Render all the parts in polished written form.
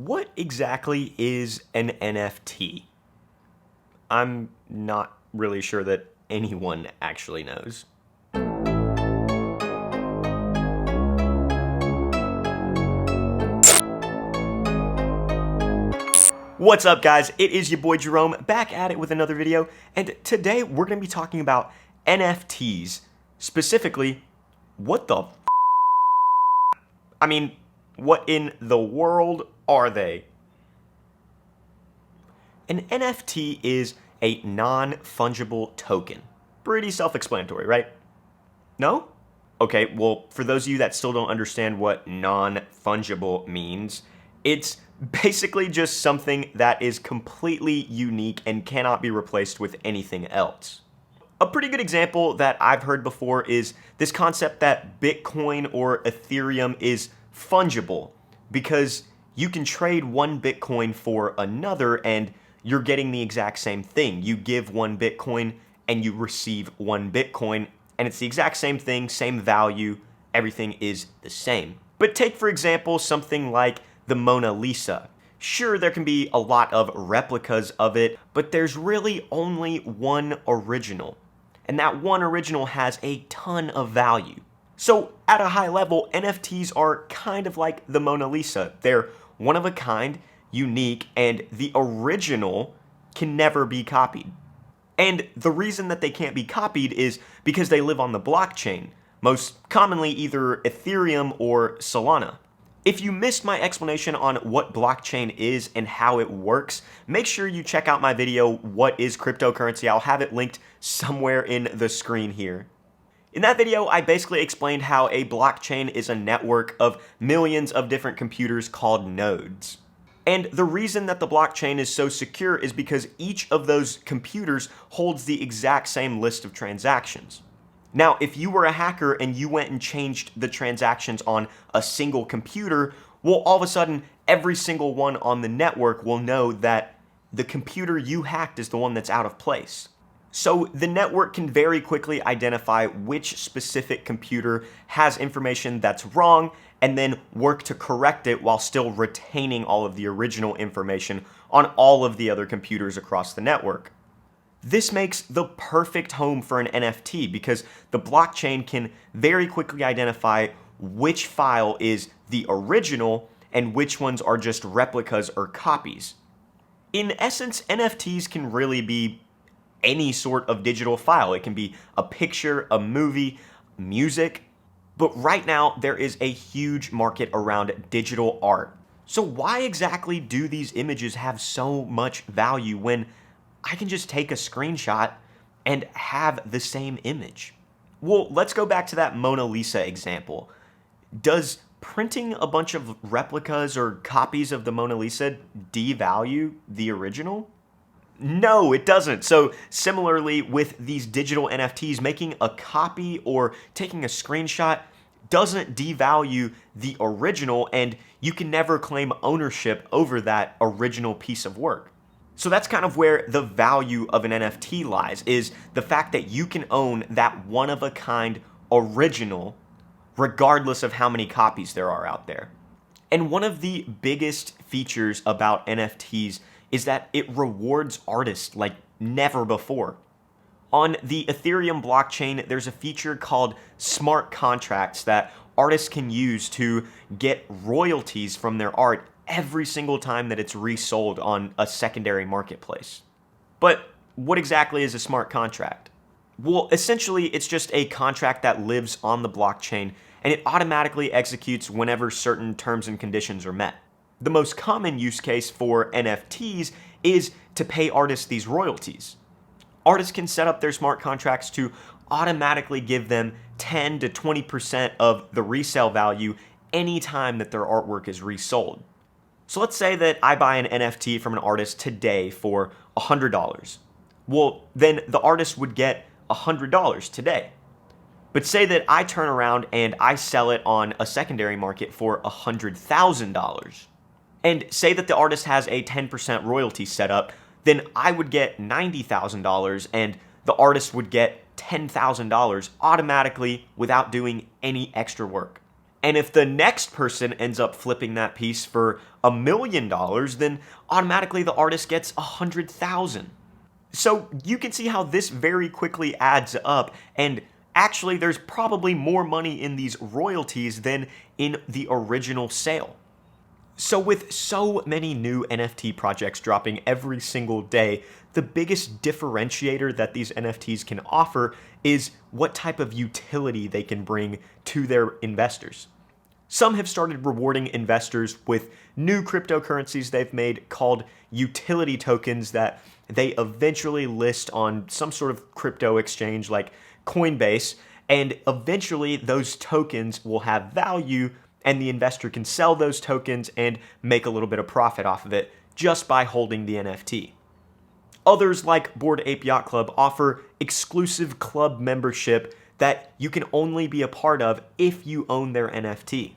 What exactly is an NFT? I'm not really sure that anyone actually knows. What's up, guys? It is your boy Jerome back at it with another video, and today we're going to be talking about NFTs. Specifically, what the what in the world are they? An NFT is a non-fungible token. Pretty self-explanatory, right? No? Okay, well, for those of you that still don't understand what non-fungible means, it's basically just something that is completely unique and cannot be replaced with anything else. A pretty good example that I've heard before is this concept that Bitcoin or Ethereum is fungible because you can trade one Bitcoin for another and you're getting the exact same thing. You give one Bitcoin and you receive one Bitcoin, and it's the exact same thing, same value, everything is the same. But take, for example, something like the Mona Lisa. Sure, there can be a lot of replicas of it, but there's really only one original. And that one original has a ton of value. So at a high level, NFTs are kind of like the Mona Lisa. They're one of a kind, unique, and the original can never be copied. And the reason that they can't be copied is because they live on the blockchain, most commonly either Ethereum or Solana. If you missed my explanation on what blockchain is and how it works, make sure you check out my video, What is Cryptocurrency? I'll have it linked somewhere in the screen here. In that video, I basically explained how a blockchain is a network of millions of different computers called nodes. And the reason that the blockchain is so secure is because each of those computers holds the exact same list of transactions. Now, if you were a hacker and you went and changed the transactions on a single computer, well, all of a sudden, every single one on the network will know that the computer you hacked is the one that's out of place. So the network can very quickly identify which specific computer has information that's wrong and then work to correct it while still retaining all of the original information on all of the other computers across the network. This makes the perfect home for an NFT because the blockchain can very quickly identify which file is the original and which ones are just replicas or copies. In essence, NFTs can really be any sort of digital file. It can be a picture, a movie, music, but right now there is a huge market around digital art. So why exactly do these images have so much value when I can just take a screenshot and have the same image? Well, let's go back to that Mona Lisa example. Does printing a bunch of replicas or copies of the Mona Lisa devalue the original? No, it doesn't. So similarly with these digital NFTs, making a copy or taking a screenshot doesn't devalue the original, and you can never claim ownership over that original piece of work. So that's kind of where the value of an NFT lies, is the fact that you can own that one-of-a-kind original regardless of how many copies there are out there. And one of the biggest features about NFTs is that it rewards artists like never before. On the Ethereum blockchain, there's a feature called smart contracts that artists can use to get royalties from their art every single time that it's resold on a secondary marketplace. But what exactly is a smart contract? Well, essentially, it's just a contract that lives on the blockchain and it automatically executes whenever certain terms and conditions are met. The most common use case for NFTs is to pay artists these royalties. Artists can set up their smart contracts to automatically give them 10 to 20% of the resale value anytime that their artwork is resold. So let's say that I buy an NFT from an artist today for $100. Well, then the artist would get $100 today. But say that I turn around and I sell it on a secondary market for $100,000. And say that the artist has a 10% royalty set up, then I would get $90,000 and the artist would get $10,000 automatically without doing any extra work. And if the next person ends up flipping that piece for $1 million, then automatically the artist gets 100,000. So you can see how this very quickly adds up, and actually there's probably more money in these royalties than in the original sale. So with so many new NFT projects dropping every single day, the biggest differentiator that these NFTs can offer is what type of utility they can bring to their investors. Some have started rewarding investors with new cryptocurrencies they've made called utility tokens that they eventually list on some sort of crypto exchange like Coinbase, and eventually those tokens will have value and the investor can sell those tokens and make a little bit of profit off of it just by holding the NFT. Others like Bored Ape Yacht Club offer exclusive club membership that you can only be a part of if you own their NFT.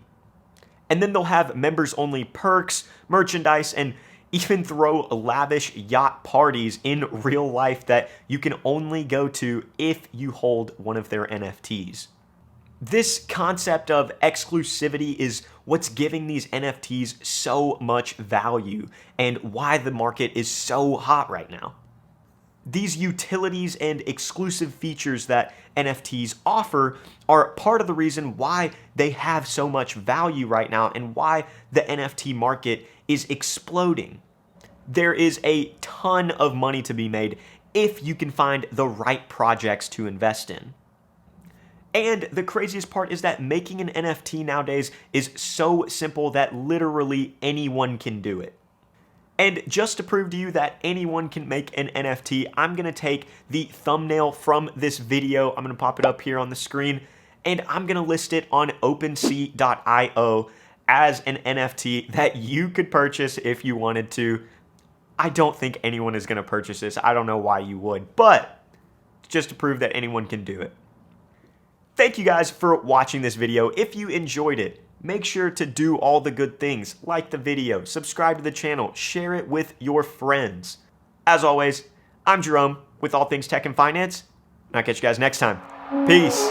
And then they'll have members-only perks, merchandise, and even throw lavish yacht parties in real life that you can only go to if you hold one of their NFTs. This concept of exclusivity is what's giving these NFTs so much value and why the market is so hot right now. These utilities and exclusive features that NFTs offer are part of the reason why they have so much value right now and why the NFT market is exploding. There is a ton of money to be made if you can find the right projects to invest in. And the craziest part is that making an NFT nowadays is so simple that literally anyone can do it. And just to prove to you that anyone can make an NFT, I'm going to take the thumbnail from this video, I'm going to pop it up here on the screen, and I'm going to list it on OpenSea.io as an NFT that you could purchase if you wanted to. I don't think anyone is going to purchase this. I don't know why you would, but just to prove that anyone can do it. Thank you guys for watching this video. If you enjoyed it, make sure to do all the good things. Like the video, subscribe to the channel, share it with your friends. As always, I'm Jerome with All Things Tech and Finance, and I'll catch you guys next time. Peace.